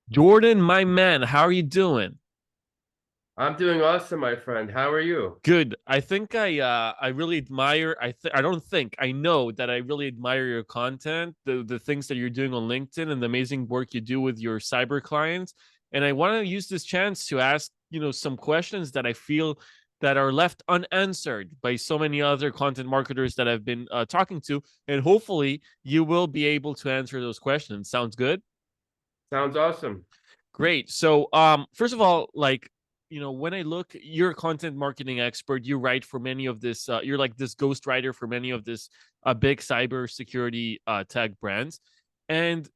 Jordan, my man, how are you doing? I'm doing awesome, my friend. How are you? Good. I really admire I don't think I know that I really admire your content, the things that you're doing on LinkedIn and the amazing work you do with your cyber clients. And I want to use this chance to ask, some questions that I feel that are left unanswered by so many other content marketers that I've been talking to, and hopefully you will be able to answer those questions. Sounds good? Sounds awesome. Great. So, first of all, when I look, you're a content marketing expert. You write for many of this. You're like this ghost writer for many of this big cybersecurity tech brands. And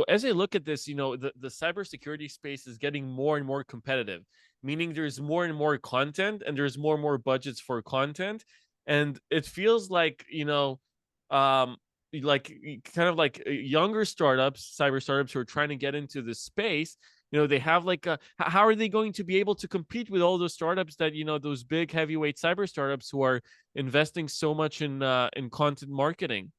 as I look at this, the cybersecurity space is getting more and more competitive, meaning there's more and more content, and there's more and more budgets for content, and it feels um, like kind of like younger startups, cyber startups who are trying to get into this space. They have how are they going to be able to compete with all those startups that those big heavyweight cyber startups who are investing so much in content marketing?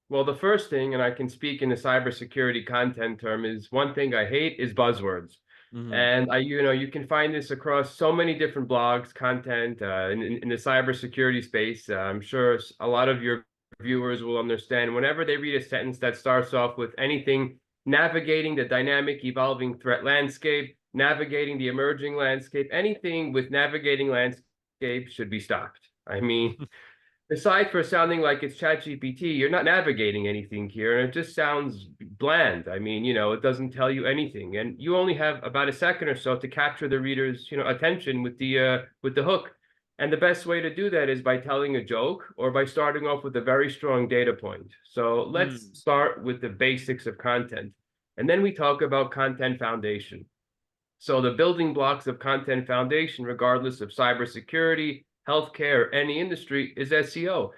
Well, the first thing, and I can speak in the cybersecurity content term, is one thing I hate is buzzwords. Mm-hmm. And you can find this across so many different blogs, content in the cybersecurity space. I'm sure a lot of your viewers will understand whenever they read a sentence that starts off with anything navigating the dynamic, evolving threat landscape, navigating the emerging landscape, anything with navigating landscape should be stopped. I mean, aside for sounding like it's ChatGPT, you're not navigating anything here, and it just sounds bland. I mean, it doesn't tell you anything, and you only have about a second or so to capture the reader's, attention with the hook. And the best way to do that is by telling a joke or by starting off with a very strong data point. So let's Mm. start with the basics of content, and then we talk about content foundation. So the building blocks of content foundation, regardless of cybersecurity, healthcare, any industry, is SEO.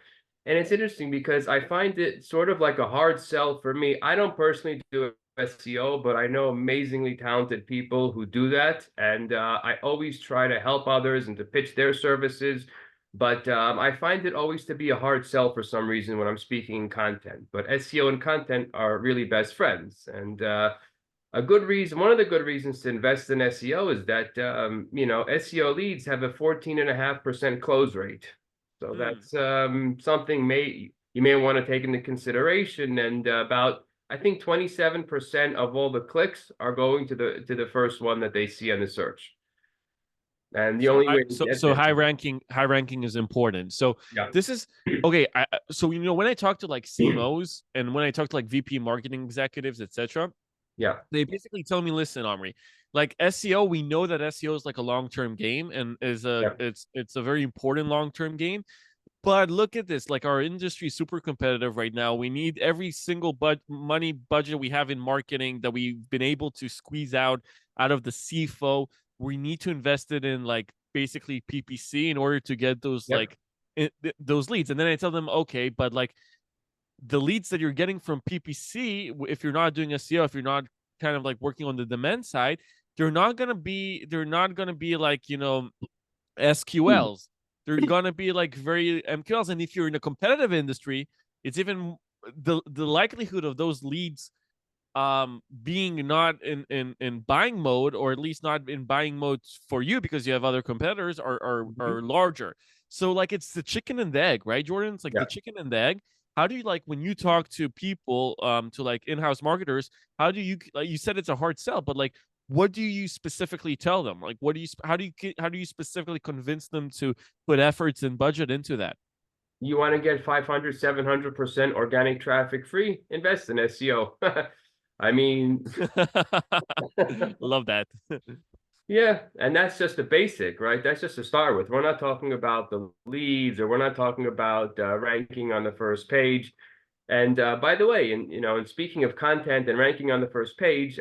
And it's interesting because I find it sort of like a hard sell for me. I don't personally do SEO, but I know amazingly talented people who do that. And I always try to help others and to pitch their services. But I find it always to be a hard sell for some reason when I'm speaking content. But SEO and content are really best friends. And a good reason, one of the good reasons to invest in SEO is that SEO leads have a 14.5% close rate. So Mm. that's something you may want to take into consideration. And about I think 27% of all the clicks are going to the first one that they see on the search. And the So only high, way to so get so there, high ranking is important. So yeah, this is okay. So when I talk to like CMOs and when I talk to like VP marketing executives, etc., yeah, they basically tell me, listen, Omri, like SEO, we know that SEO is like a long-term game and is a yeah, it's a very important long-term game. But look at this, like our industry is super competitive right now. We need every single money budget we have in marketing that we've been able to squeeze out of the CFO. We need to invest it in like basically PPC in order to get those yep. those leads. And then I tell them, okay, but like the leads that you're getting from PPC, if you're not doing SEO, if you're not kind of like working on the demand side, they're not gonna be like SQLs. They're gonna be like very MQLs. And if you're in a competitive industry, it's even the likelihood of those leads being not in buying mode, or at least not in buying mode for you because you have other competitors, are Mhm. larger. So like it's the chicken and the egg, right, Jordan? It's like the Yeah. chicken and the egg. How do you, like, when you talk to people, to like in-house marketers, how do you, like you said, it's a hard sell, but like what do you specifically tell them? Like what do you how do you specifically convince them to put efforts and budget into that? You want to get 500, 700% organic traffic free? Invest in SEO. I mean, Love that. yeah, and that's just the basic, right? That's just to start with. We're not talking about the leads, or we're not talking about ranking on the first page. And by the way, and speaking of content and ranking on the first page,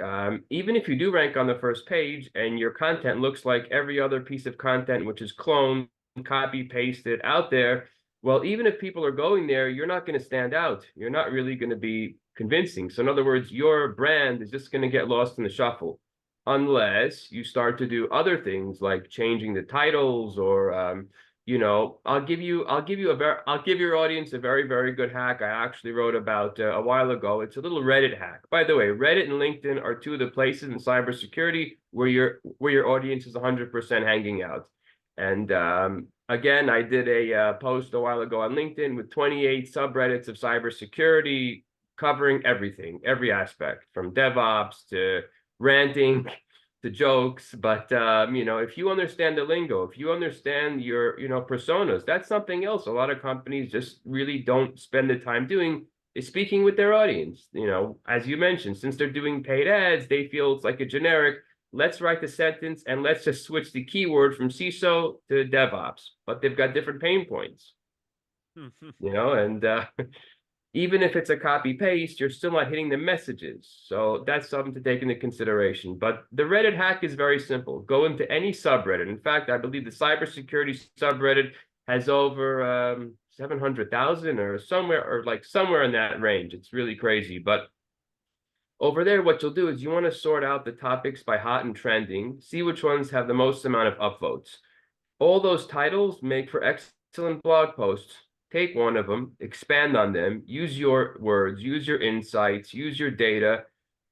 even if you do rank on the first page and your content looks like every other piece of content, which is cloned, copy pasted out there, well, even if people are going there, you're not going to stand out. You're not really going to be convincing. So in other words, your brand is just going to get lost in the shuffle unless you start to do other things like changing the titles or you know, I'll give your audience a very, very good hack I actually wrote about a while ago. It's a little Reddit hack. By the way, Reddit and LinkedIn are two of the places in cybersecurity where your audience is 100% hanging out. And again, I did a post a while ago on LinkedIn with 28 subreddits of cybersecurity covering everything, every aspect, from DevOps to ranting to jokes. But you know, if you understand the lingo, if you understand your, you know, personas, that's something else a lot of companies just really don't spend the time doing, is speaking with their audience. You know, as you mentioned, since they're doing paid ads, they feel it's like a generic, let's write the sentence and let's just switch the keyword from CISO to DevOps. But they've got different pain points, you know, and even if it's a copy paste, you're still not hitting the messages. So that's something to take into consideration. But the Reddit hack is very simple. Go into any subreddit. In fact, I believe the cybersecurity subreddit has over 700,000 or somewhere in that range. It's really crazy. But over there, what you'll do is you want to sort out the topics by hot and trending, see which ones have the most amount of upvotes. All those titles make for excellent blog posts. Take one of them, expand on them, use your words, use your insights, use your data,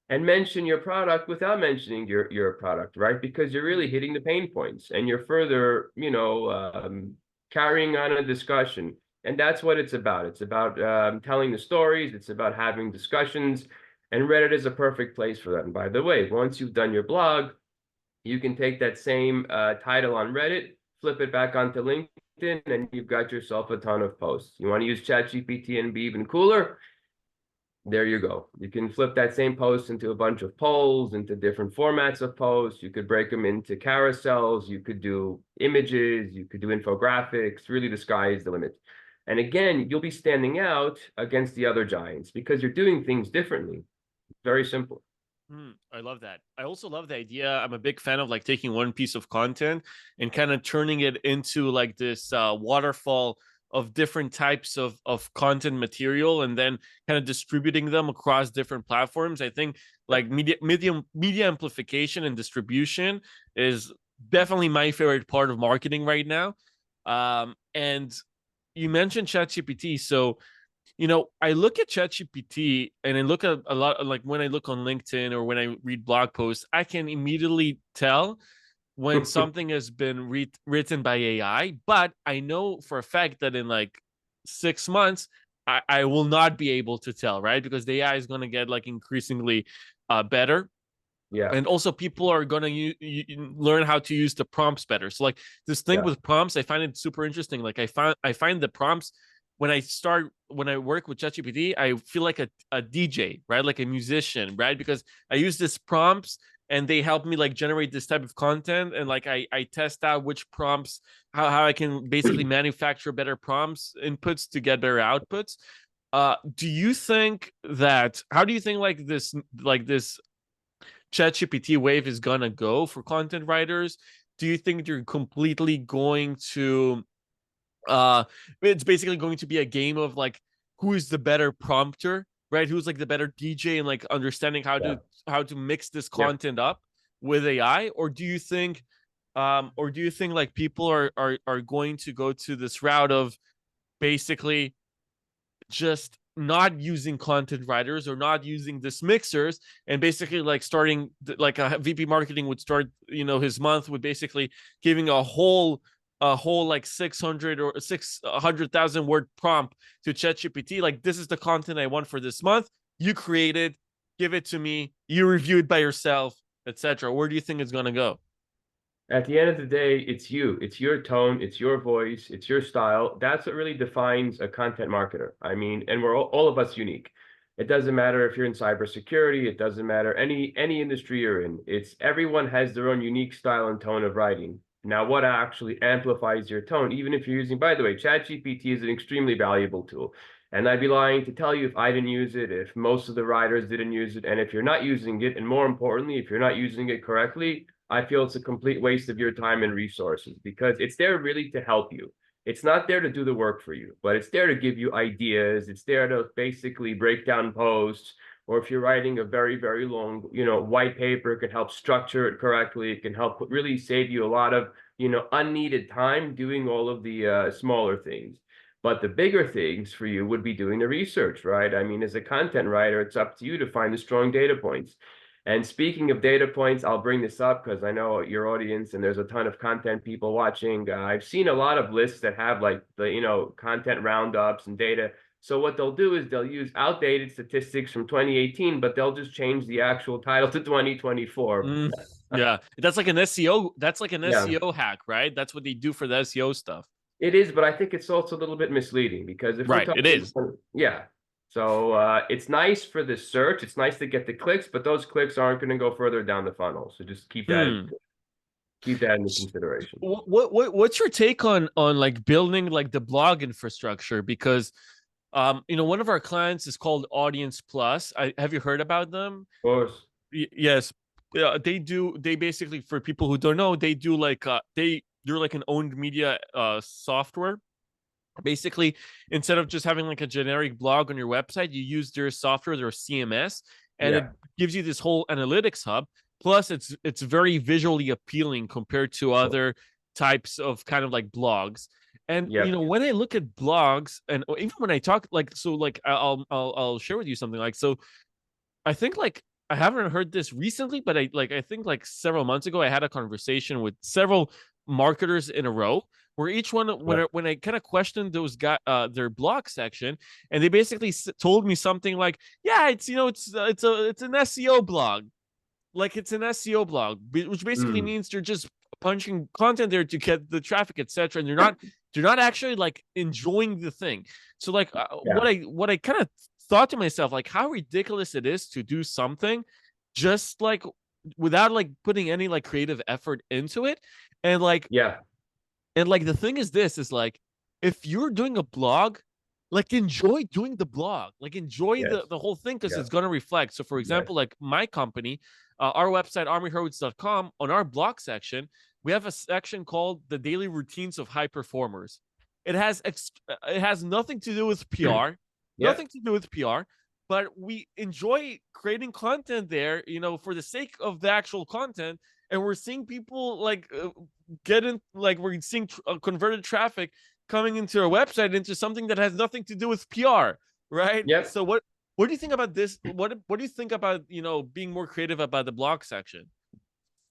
and mention your product without mentioning your product, right? Because you're really hitting the pain points and you're further, you know, carrying on a discussion. And that's what it's about. It's about telling the stories. It's about having discussions. And Reddit is a perfect place for that. And by the way, once you've done your blog, you can take that same title on Reddit, flip it back onto LinkedIn, and you've got yourself a ton of posts. You want to use ChatGPT and be even cooler? There you go. You can flip that same post into a bunch of polls, into different formats of posts. You could break them into carousels. You could do images. You could do infographics. Really, the sky is the limit. And again, you'll be standing out against the other giants because you're doing things differently. Very simple. I love that. I also love the idea. I'm a big fan of like taking one piece of content and kind of turning it into like this waterfall of different types of content material and then kind of distributing them across different platforms. I think like media amplification and distribution is definitely my favorite part of marketing right now. And you mentioned ChatGPT, so you know, I look at ChatGPT and I look at a lot, like when I look on LinkedIn or when I read blog posts, I can immediately tell when something has been written by AI. But I know for a fact that in like 6 months, I will not be able to tell, right? Because the AI is going to get like increasingly better. Yeah. And also people are going to learn how to use the prompts better. So like this thing with prompts, I find it super interesting. Like I find the prompts when I work with ChatGPT, I feel like a DJ, right? Like a musician, right? Because I use this prompts and they help me like generate this type of content. And like I test out which prompts, how I can basically manufacture better prompts inputs to get better outputs. How do you think like this ChatGPT wave is gonna go for content writers? Do you think they're completely going to it's basically going to be a game of like who is the better prompter, right? Who's like the better DJ and like understanding how to mix this content up with AI? Or do you think like people are going to go to this route of basically just not using content writers or not using this mixers and basically like starting like a VP marketing would start, you know, his month with basically giving a whole like 600 or 600,000 word prompt to ChatGPT, like this is the content I want for this month, you create it, give it to me, you review it by yourself, etc. Where do you think it's going to go? At the end of the day, it's you. It's your tone, it's your voice, it's your style. That's what really defines a content marketer. I mean, and we're all of us unique. It doesn't matter if you're in cybersecurity, it doesn't matter any industry you're in. It's everyone has their own unique style and tone of writing. Now, what actually amplifies your tone, even if you're using, by the way, ChatGPT is an extremely valuable tool. And I'd be lying to tell you if I didn't use it, if most of the writers didn't use it, and if you're not using it, and more importantly, if you're not using it correctly, I feel it's a complete waste of your time and resources because it's there really to help you. It's not there to do the work for you, but it's there to give you ideas. It's there to basically break down posts, or if you're writing a very, very long, you know, white paper, it can help structure it correctly. It can help really save you a lot of unneeded time doing all of the smaller things. But the bigger things for you would be doing the research, right? I mean, as a content writer, it's up to you to find the strong data points. And speaking of data points, I'll bring this up because I know your audience and there's a ton of content people watching. I've seen a lot of lists that have like the content roundups and data. So what they'll do is they'll use outdated statistics from 2018, but they'll just change the actual title to 2024. Yeah, that's like an SEO. That's like an Yeah. SEO hack, right? That's what they do for the SEO stuff. It is, but I think it's also a little bit misleading because if we're Right, it talking, is. yeah. So it's nice for the search. It's nice to get the clicks, but those clicks aren't going to go further down the funnel. So just keep that in consideration. What's your take on like building like the blog infrastructure? Because one of our clients is called Audience Plus. Have you heard about them? Of course. Yes. They basically, for people who don't know, they do like you're like an owned media software. Basically, instead of just having like a generic blog on your website, you use their software, their CMS, and it gives you this whole analytics hub. Plus, it's very visually appealing compared to other types of kind of like blogs. And when I look at blogs, and even when I talk I'll share with you something like so. I think like I haven't heard this recently, but I think like several months ago I had a conversation with several marketers in a row where each one when I kind of questioned those guys their blog section, and they basically told me something like, yeah, it's an SEO blog. Like it's an SEO blog, which basically means they're just punching content there to get the traffic, etc. And they're not actually like enjoying the thing. So like what I kind of thought to myself, like how ridiculous it is to do something just like without like putting any like creative effort into it. And like the thing is this is like if you're doing a blog, like enjoy doing the blog, like enjoy the whole thing because it's going to reflect. So for example, like my company, our website armyherwitz.com, on our blog section we have a section called the daily routines of high performers. It has nothing to do with PR, nothing to do with PR, but we enjoy creating content there, for the sake of the actual content. And we're seeing people like we're seeing converted traffic coming into our website into something that has nothing to do with PR, right? Yep. So what do you think about this? What do you think about, being more creative about the blog section?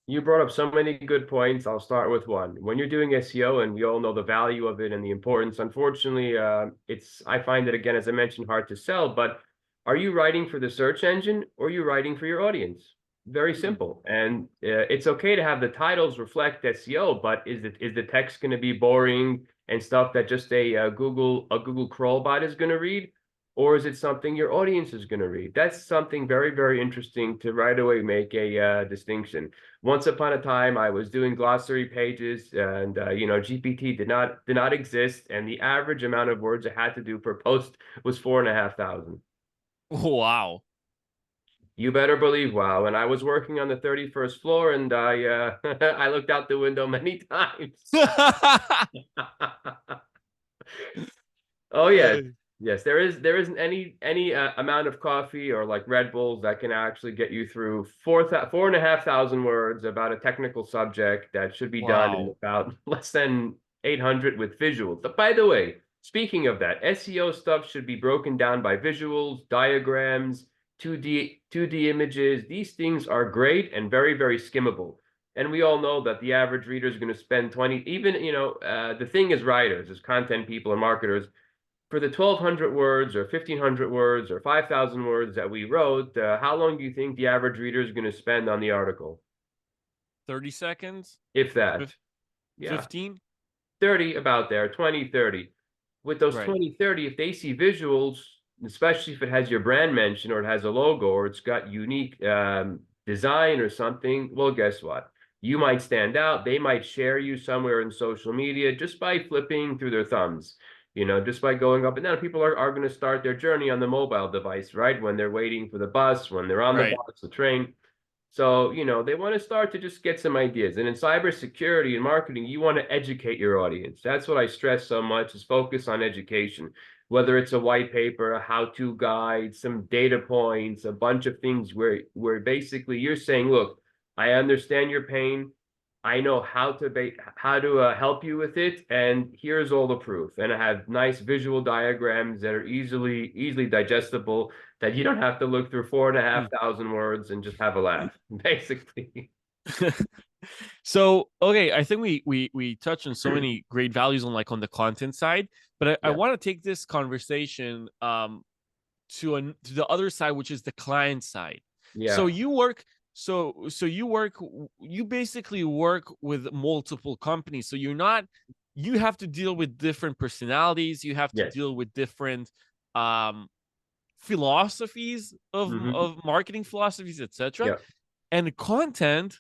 You brought up so many good points. I'll start with one. When you're doing SEO, and we all know the value of it and the importance, unfortunately, I find it, again, as I mentioned, hard to sell. But are you writing for the search engine or are you writing for your audience? Very simple. And it's okay to have the titles reflect SEO, but is the text going to be boring and stuff that just a Google crawl bot is going to read? Or is it something your audience is going to read? That's something very, very interesting to right away make a distinction. Once upon a time, I was doing glossary pages, and GPT did not exist, and the average amount of words I had to do per post was 4,500. Wow. You better believe, wow. And I was working on the 31st floor, and I I looked out the window many times. Oh yeah. Yes, there isn't any amount of coffee or like Red Bulls that can actually get you through 4,500 words about a technical subject that should be done in about less than 800 with visuals. But by the way, speaking of that, SEO stuff should be broken down by visuals, diagrams, 2D images. These things are great and very, very skimmable. And we all know that the average reader is going to spend 20, even, the thing is writers, as content people and marketers, for the 1,200 words or 1,500 words or 5,000 words that we wrote, how long do you think the average reader is going to spend on the article? 30 seconds? If that. 15? 30, about there, 20, 30. With those 20, 30, if they see visuals, especially if it has your brand mention or it has a logo or it's got unique design or something, well, guess what? You might stand out. They might share you somewhere in social media just by flipping through their thumbs. Just by going up and down. People are going to start their journey on the mobile device, right? When they're waiting for the bus, when they're on the bus, the train. So, they want to start to just get some ideas. And in cybersecurity and marketing, you want to educate your audience. That's what I stress so much, is focus on education. Whether it's a white paper, a how-to guide, some data points, a bunch of things where basically you're saying, look, I understand your pain. I know how to help you with it, and here's all the proof. And I have nice visual diagrams that are easily digestible, that you don't have to look through 4,500 words and just have a laugh, basically. So, okay, I think we touched on so many great values on the content side, but I Yeah, want to take this conversation to the other side, which is the client side. So yeah, you work you basically work with multiple companies. So you have to deal with different personalities, you have to yes, deal with different um philosophies hmm, of marketing philosophies, etc. yeah, And content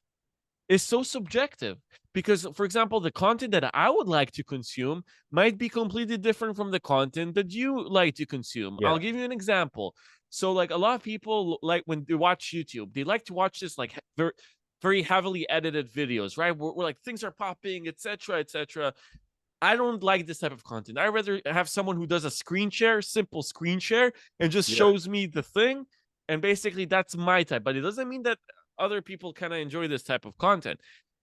is so subjective because, for example, the content that I would like to consume might be completely different from the content that you like to consume. yeah, I'll give you an example. So like a lot of people, like when they watch YouTube, they like to watch this like very, very heavily edited videos, right, where like things are popping, etc., etc. I don't like this type of content. I rather have someone who does a screen share, simple screen share, and just yeah, shows me the thing. And basically, that's my type. But it doesn't mean that other people kind of enjoy this type of content.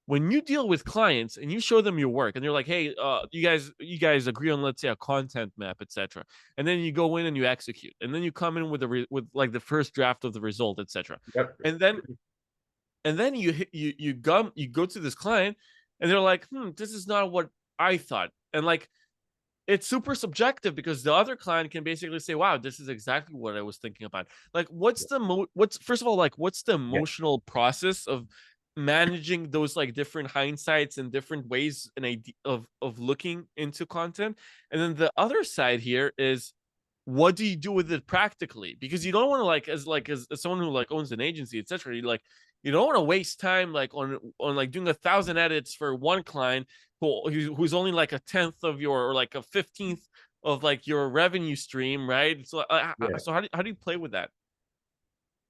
When you deal with clients and you show them your work, and they're like, "Hey, you guys agree on, let's say, a content map, etc." And then you go in and you execute, and then you come in with with like the first draft of the result, etc. yep, And then you go to this client, and they're like, this is not what I thought. And like, it's super subjective because the other client can basically say, wow, this is exactly what I was thinking about. Like, what's first of all, like, what's the yeah. emotional process of managing those like different hindsights and different ways and idea of looking into content? And then the other side here is, what do you do with it practically? Because you don't want to, as someone who like owns an agency, etc., you don't want to waste time like on like doing 1,000 edits for one client who's only like a tenth of your, or like a 15th of like your revenue stream, right? So Yeah. so how do you play with that?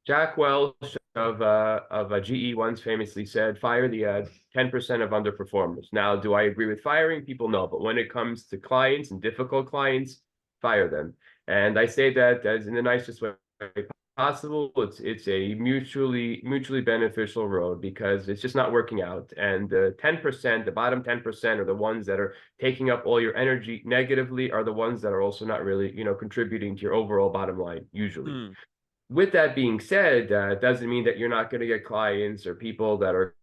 Jack Welch of GE once famously said, "Fire the 10% of underperformers." Now, do I agree with firing people? No, but when it comes to clients and difficult clients, fire them. And I say that as in the nicest way possible. It's a mutually beneficial road because it's just not working out. And the 10%, the bottom 10% are the ones that are taking up all your energy negatively, are the ones that are also not really, contributing to your overall bottom line usually. Hmm. With that being said, it doesn't mean that you're not going to get clients or people that are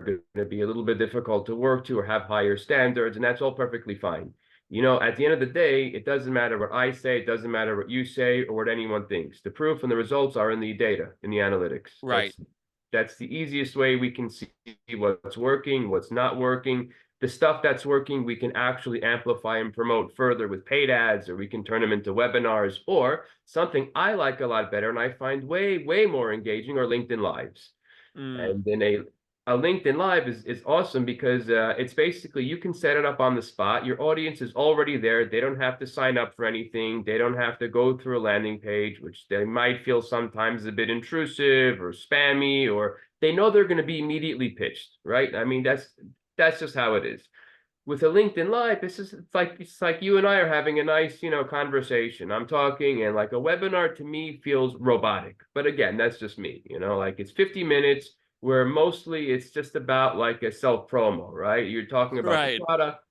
going to be a little bit difficult to work to or have higher standards, and that's all perfectly fine. At the end of the day, it doesn't matter what I say, it doesn't matter what you say or what anyone thinks. The proof and the results are in the data, in the analytics. Right. That's the easiest way we can see what's working, what's not working. The stuff that's working, we can actually amplify and promote further with paid ads, or we can turn them into webinars, or something I like a lot better and I find way more engaging are LinkedIn Lives. Mm. And then a LinkedIn Live is awesome because it's basically you can set it up on the spot. Your audience is already there. They don't have to sign up for anything. They don't have to go through a landing page, which they might feel sometimes a bit intrusive or spammy, or they know they're going to be immediately pitched, right? I mean, that's just how it is. With a LinkedIn Live, it's like you and I are having a nice, conversation. I'm talking, and like a webinar to me feels robotic. But again, that's just me, like it's 50 minutes where mostly it's just about like a self promo, right? You're talking about the Right. product,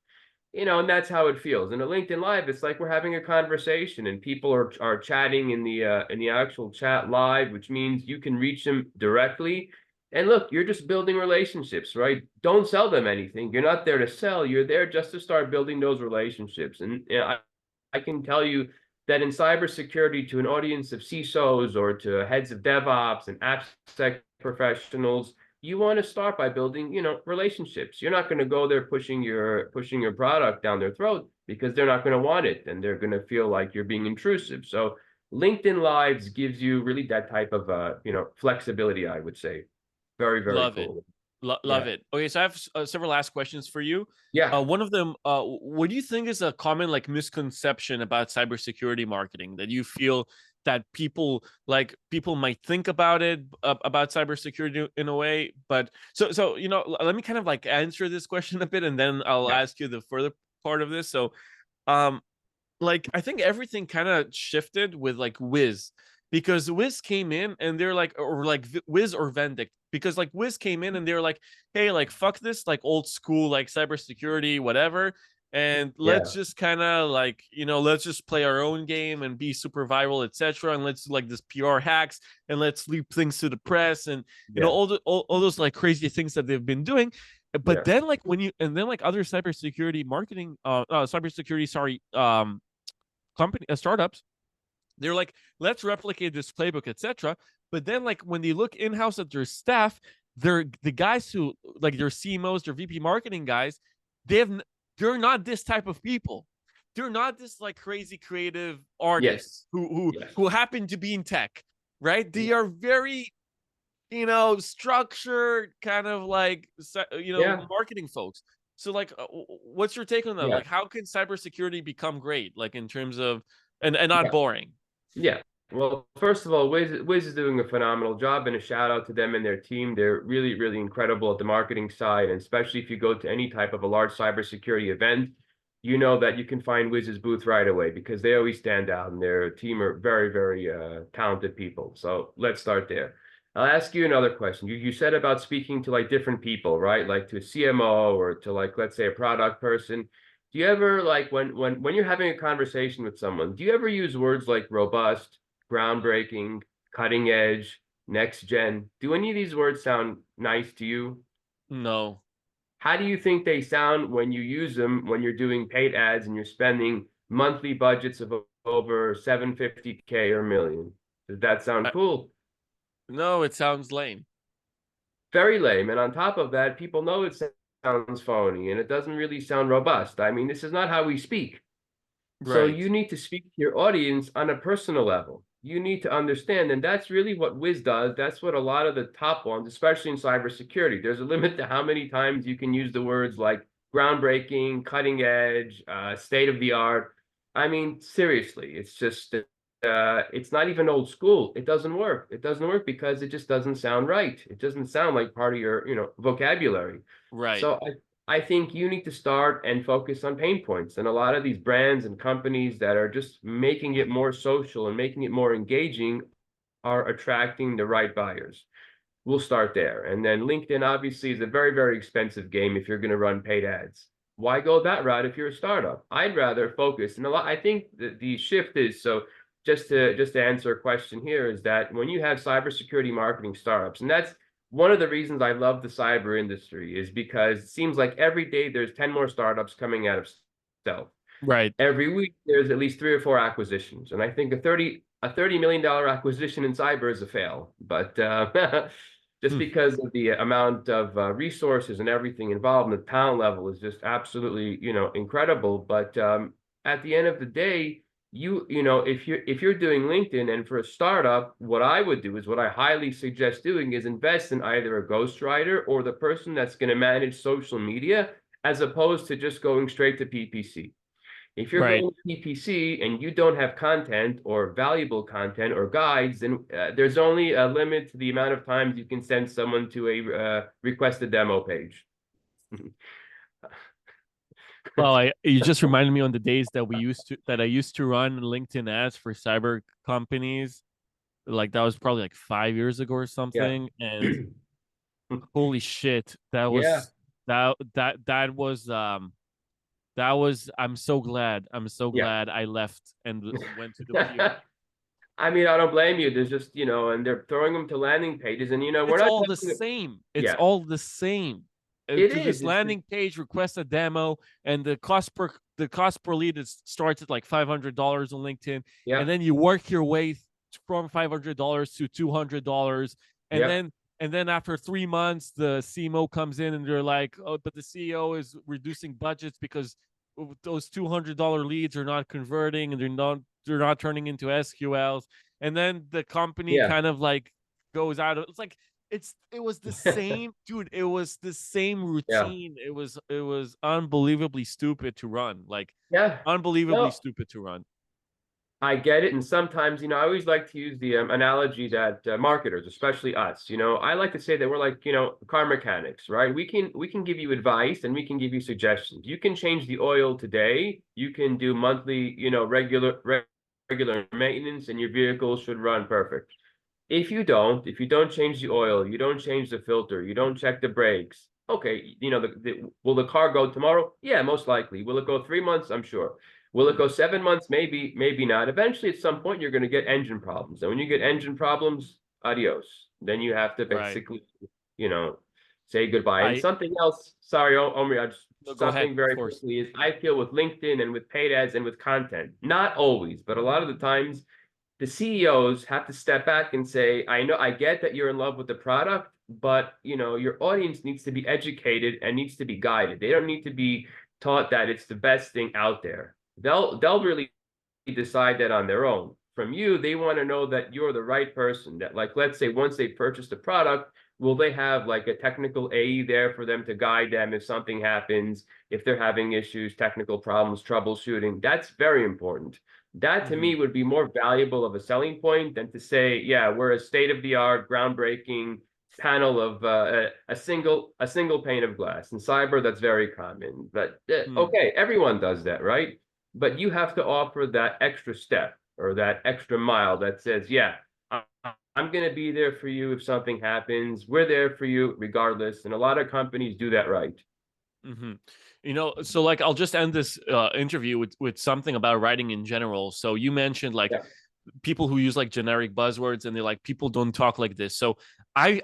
and that's how it feels. In a LinkedIn Live, it's like we're having a conversation and people are chatting in the actual chat live, which means you can reach them directly. And look, you're just building relationships, right? Don't sell them anything. You're not there to sell. You're there just to start building those relationships. And I can tell you that in cybersecurity, to an audience of CISOs or to heads of DevOps and AppSec professionals, you want to start by building, relationships. You're not going to go there pushing your product down their throat because they're not going to want it and they're going to feel like you're being intrusive. So LinkedIn Lives gives you really that type of flexibility, I would say. Very Love it. cool. Love Yeah. it. Okay, so I have several last questions for you. Yeah. One of them, what do you think is a common like misconception about cybersecurity marketing that you feel that people might think about it, about cybersecurity in a way? But so let me kind of like answer this question a bit, and then I'll Yeah. ask you the further part of this. So, um, like I think everything kind of shifted with like Wiz. because Wiz came in and they're like, or like Wiz or Vendict, because like Wiz came in and they're like, hey, like fuck this like old school like cybersecurity whatever, and let's Yeah, just kind of like, you know, let's just play our own game and be super viral, etc., and let's do like this PR hacks, and let's leak things to the press, and you know yeah, all those like crazy things that they've been doing. But yeah, then like when you, and then like other cybersecurity marketing cybersecurity, sorry, company startups, they're like, let's replicate this playbook, etc. But then like when they look in-house at their staff, they're the guys who like their CMOs, their VP marketing guys, they have they're not this type of people. They're not this like crazy creative yes, artists yes, who happen to be in tech, right? They yeah, are very, you know, structured kind of like, you know, yeah, marketing folks. So like what's your take on that? yeah. Like how can cybersecurity become great, like in terms of, and not Yeah. boring? Yeah. Well, first of all, Wiz is doing a phenomenal job, and a shout out to them and their team. They're really, really incredible at the marketing side, and especially if you go to any type of a large cybersecurity event, you know that you can find Wiz's booth right away because they always stand out, and their team are very, very talented people. So let's start there. I'll ask you another question. You said about speaking to like different people, right? Like to a CMO or to like, let's say, a product person. Do you ever like when you're having a conversation with someone, do you ever use words like robust, groundbreaking, cutting edge, next gen? Do any of these words sound nice to you? No. How do you think they sound when you use them when you're doing paid ads and you're spending monthly budgets of over 750K or a million? Does that sound cool? No, it sounds lame. Very lame. And on top of that, people know it sounds phony and it doesn't really sound robust. I mean, this is not how we speak. So Right. you need to speak to your audience on a personal level. You need to understand, and that's really what Wiz does. That's what a lot of the top ones, especially in cybersecurity, there's a limit to how many times you can use the words like groundbreaking, cutting edge, state of the art. I mean, seriously, it's just it's not even old school. It doesn't work. It doesn't work because it just doesn't sound right. It doesn't sound like part of your, vocabulary. Right. So I think you need to start and focus on pain points. And a lot of these brands and companies that are just making it more social and making it more engaging are attracting the right buyers. We'll start there. And then LinkedIn obviously is a very, very expensive game if you're going to run paid ads. Why go that route if you're a startup? I'd rather focus. And I think that the shift is so just to answer a question here is that when you have cybersecurity marketing startups, and that's one of the reasons I love the cyber industry is because it seems like every day there's 10 more startups coming out of stealth. Right. Every week there's at least 3 or 4 acquisitions. And I think a $30 million acquisition in cyber is a fail. But just Hmm. because of the amount of resources and everything involved, and the talent level is just absolutely, incredible. But at the end of the day, if you're doing LinkedIn, and for a startup, what I would do is what I highly suggest doing is invest in either a ghostwriter or the person that's going to manage social media, as opposed to just going straight to PPC. If you're Right. going to PPC and you don't have content or valuable content or guides, then there's only a limit to the amount of times you can send someone to a request a demo page. Well, you just reminded me on the days that I used to run LinkedIn ads for cyber companies. Like that was probably like 5 years ago or Yeah. something. And holy shit, that Yeah. was that was, I'm so glad. I'm so Yeah. glad I left and went to the PR. I mean, I don't blame you. There's just, and they're throwing them to landing pages, and we're It's not all the talking. same. It's Yeah, all the same. it To is. this landing page, request a demo, and the cost per lead starts at like $500 on LinkedIn, Yeah, and then you work your way from $500 to $200, and yeah, then after 3 months, the CMO comes in and they're like, oh, but the CEO is reducing budgets because those $200 leads are not converting and they're not turning into SQLs, and then the company yeah. kind of like goes out of, it's like it was the same, dude, it was the same Yeah, routine. It was unbelievably stupid to run, like yeah. unbelievably No, stupid to run. I get it. And sometimes, I always like to use the analogy that marketers, especially us, I like to say that we're like, car mechanics, right? We can give you advice and we can give you suggestions. You can change the oil today. You can do monthly, regular regular maintenance and your vehicle should run perfect. If you don't change the oil, you don't change the filter, you don't check the brakes, okay, will the car go tomorrow? Yeah, most likely. Will it go 3 months? I'm sure. Will it go 7 months? Maybe, maybe not. Eventually, at some point, you're going to get engine problems. And when you get engine problems, adios. Then you have to Right. basically, you know, say goodbye. And I something else, sorry, Omri, No, go ahead, something of very course. quickly is I feel with LinkedIn and with paid ads and with content, not always, but a lot of the times, the CEOs have to step back and say, I get that you're in love with the product, but your audience needs to be educated and needs to be guided. They don't need to be taught that it's the best thing out there. They'll really decide that on their own. From you, they want to know that you're the right person. That, like, let's say once they purchase the product, will they have like a technical AE there for them to guide them if something happens, if they're having issues, technical problems, troubleshooting? That's very important. That to Hmm. me would be more valuable of a selling point than to say, yeah, we're a state-of-the-art, groundbreaking panel of a single pane of glass. In cyber, that's very common. But Hmm. okay, everyone does that, right? But you have to offer that extra step or that extra mile that says, yeah, I'm going to be there for you if something happens. We're there for you regardless. And a lot of companies do that right. Hmm. So like I'll just end this interview with something about writing in general. So you mentioned like Yeah. people who use like generic buzzwords and they're like people don't talk like this. So I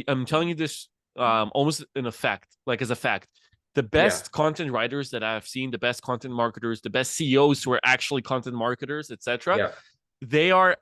am telling you this almost in effect, like as a fact. The Yeah. best content writers that I've seen, the best content marketers, the best CEOs who are actually content marketers, etc. Yeah. They are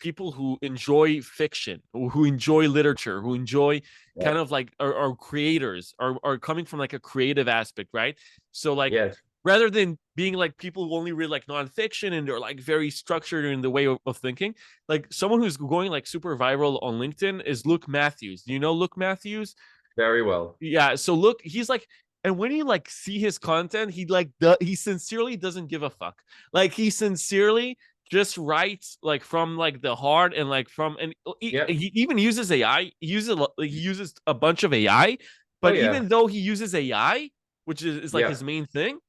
people who enjoy fiction, who enjoy literature, who enjoy Yeah. kind of like are creators, are coming from like a creative aspect, right? So like Yes. rather than being like people who only read like nonfiction and they're like very structured in the way of thinking, like someone who's going like super viral on LinkedIn is Luke Matthews. Do you know Luke Matthews? Very well. Yeah, so look, he's like, and when you like see his content, he sincerely doesn't give a fuck. Like he sincerely just writes like from like the heart and like from and Yep. he even uses AI. He uses a bunch of AI, Oh but yeah. even though he uses AI, which is like Yeah. his main thing,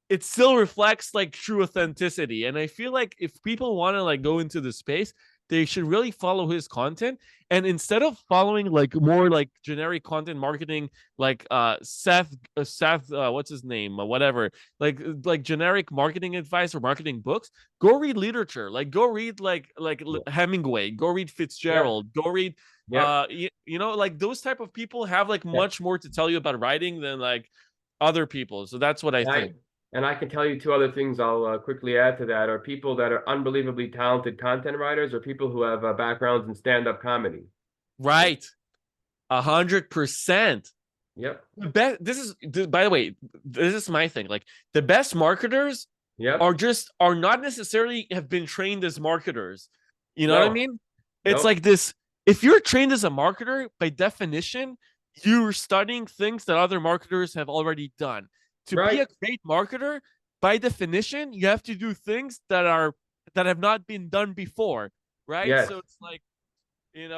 it still reflects like true authenticity. And I feel like if people want to like go into the space, they should really follow his content. And instead of following like more like generic content marketing, like Seth, what's his name, whatever, like generic marketing advice or marketing books, go read literature. Like go read like Hemingway, go read Yep. Fitzgerald, go read Yep. like those type of people have like Yep. much more to tell you about writing than like other people. So that's what I And I think. and I can tell you two other things I'll quickly add to that are people that are unbelievably talented content writers or people who have backgrounds in stand-up comedy. Like, Right. 100%. yep. The best. By the way, this is my thing. Like the best marketers Yep. are not necessarily have been trained as marketers. You know what I No. mean? It's Nope. like this. If you're trained as a marketer, by definition, you're studying things that other marketers have already done. To be Right. a great marketer, by definition, you have to do things that have not been done before. Right. Yes. So it's like yeah,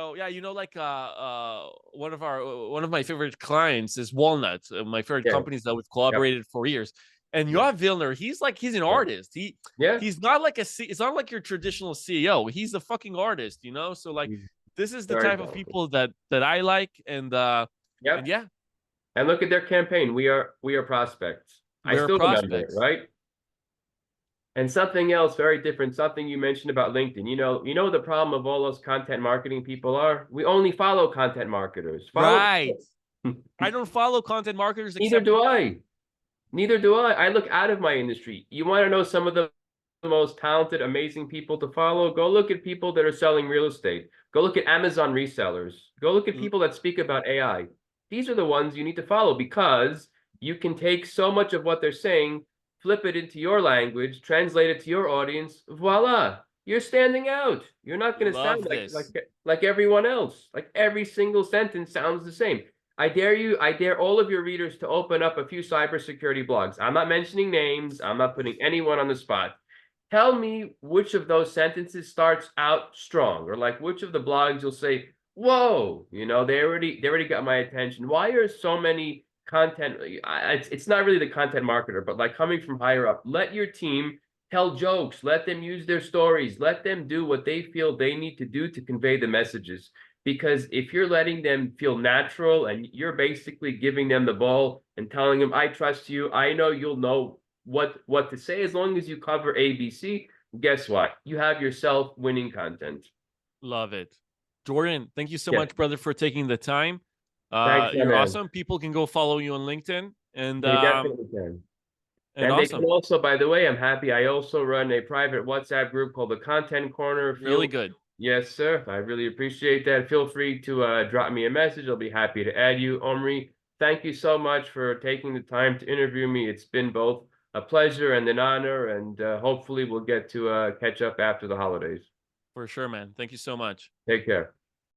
like one of my favorite clients is Walnut, my favorite Yeah. companies that we've Yep. collaborated for years. And Yep. Yoav Vilner, he's an Yeah. artist. Yeah. He's not like it's not like your traditional CEO. He's a fucking artist, So like He's this is the very type of talented. people that I like, and Yep. yeah, And look at their campaign. We are prospects. I we're still remember it, prospects. right? And something else very different, something you mentioned about LinkedIn. You know the problem of all those content marketing people are? We only follow content marketers. Follow Right. I don't follow content marketers Neither except do one. I. Neither do I. I look out of my industry. You want to know some of the most talented, amazing people to follow? Go look at people that are selling real estate. Go look at Amazon resellers. Go look at people that speak about AI. These are the ones you need to follow because you can take so much of what they're saying, flip it into your language, translate it to your audience. Voila, you're standing out. You're not going to sound Love like like this. like everyone else. Like every single sentence sounds the same. I dare all of your readers to open up a few cybersecurity blogs. I'm not mentioning names. I'm not putting anyone on the spot. Tell me which of those sentences starts out strong, or like which of the blogs you'll say, "Whoa, they already got my attention." Why are so many content? It's not really the content marketer, but like coming from higher up, let your team Tell jokes, let them use their stories, let them do what they feel they need to do to convey the messages. Because if you're letting them feel natural and you're basically giving them the ball and telling them, I trust you, I know you'll know what to say as long as you cover ABC, guess what? You have yourself winning content. Love it. Jordan, thank you so Yeah. much, brother, for taking the time. Thanks, my You're man. awesome. People can go follow you on LinkedIn and They definitely can. And they can awesome. also, by the way, I'm happy. I also run a private WhatsApp group called the Content Corner. Really good. Yes, sir. I really appreciate that. Feel free to drop me a message. I'll be happy to add you. Omri, thank you so much for taking the time to interview me. It's been both a pleasure and an honor, and hopefully we'll get to catch up after the holidays. For sure, man. Thank you so much. Take care.